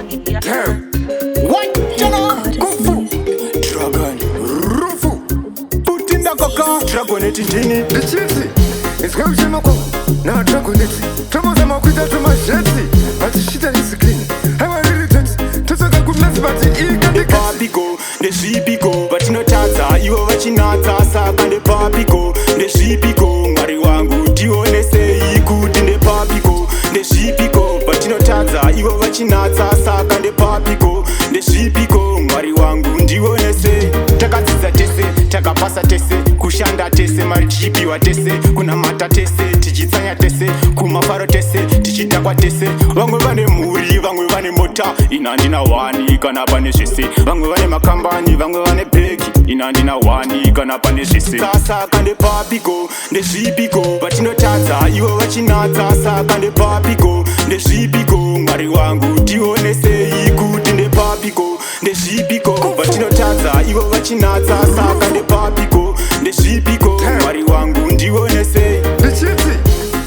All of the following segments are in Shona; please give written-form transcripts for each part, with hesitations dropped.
Damn. What? Kufu. Dragon. Rufu. Putinda kaka. Dragonet ndini. Ndichiti. Iskwamshema kwangu. Na Dragonet. Troubles ama kuita tumasheti. But shit is clean. How I really dance. Tusoka kumnasi but Ndepapi go. Ndezipi go. But no tata. Iwo vachinata. Saka Ndepapi go. Ndezipi go. Mwari wangu. Tionese ikuti Ndepapi go. Ndezipi go. But no tata. Iwo vachinata. Saka Ndepapi go. Ndezipi go. Mwari wangu. Ndionese. Takadzidza tese. Takapasa tese. Kushanda tese. Marichipi wa tese. Kuna mata tese. Tichitsanya tese. Kumafaro tese. Tichitakwa tese. Vamwe vane muri. Vamwe vane mota. Inandina wani. Kana pane zvese. Vamwe vane makambani. Vamwe vane beki. Inandina wani. Kana pane zvese. Saka Ndepapi go. Ndezvipi go. Vatinotadza. Ivo vachinatsa. Saka Ndepapi go. Ndezvipi go. Mwari wangu. Tionesei kuti Ndepapi go. Ndezvipi go. Vatinotadza. Ivo vachinatsa. Saka Ndepapi go. Ndezvipi go. Mwari wangu. Ndionesei. Ndichiti.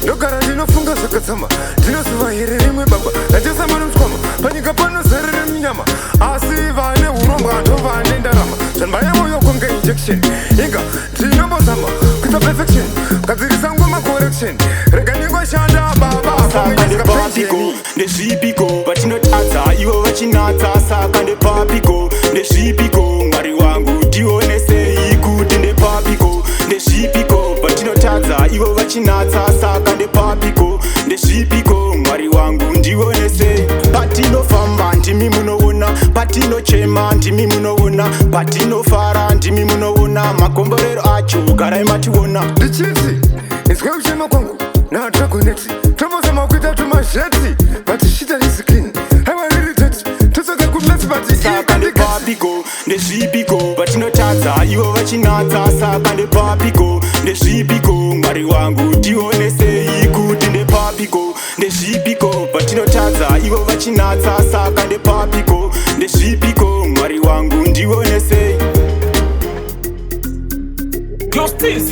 Ndogara ndinofunga zvakatsama. Ndinoziva here rimwe baba. Ndachasama nomutswama. Panyika pano zerere munyama. Asi vane urongwa ndovane ndarama. Zvanbaya moyo kunge injection. Inga ndinombozama kuita perfection. Kadzirisa ngoma correction. Rega ningoshanda baba. Saka Ndepapi go. Ndezvipi go. Vatinotadza. Ivo vachinatsa. Saka Ndepapi go. Ndezvipi go. Mwari wangu. Tionesei kuti Ndepapi go. Ndezvipi go. Vatinotadza. Ivo vachinatsa. Saka Ndepapi go. Ndezvipi go. Mwari wangu. Ndionesei. Patinofamba ndimi munoona. Patinochema ndimi munoona. Patinofara ndimi munoona. Makomborero acho garai mationa. Ndichiti. Iskwamshema kwangu. Na Dragonet. Troubles ama kuita tumasheti. But shit is clean. How I really dance. Tusoka kumnasi but Saka Ndepapi go. Ndezvipi go. Vatinotadza. Ivo vachinatsa. Saka Ndepapi go. Ndezvipi go. Mwari wangu. Tionesei kuti Ndepapi go. Ndezvipi go. Vatinotadza. Ivo vachinatsa. Saka Ndepapi go. Ndezvipi go. Mwari wangu. Ndionesei. Close this.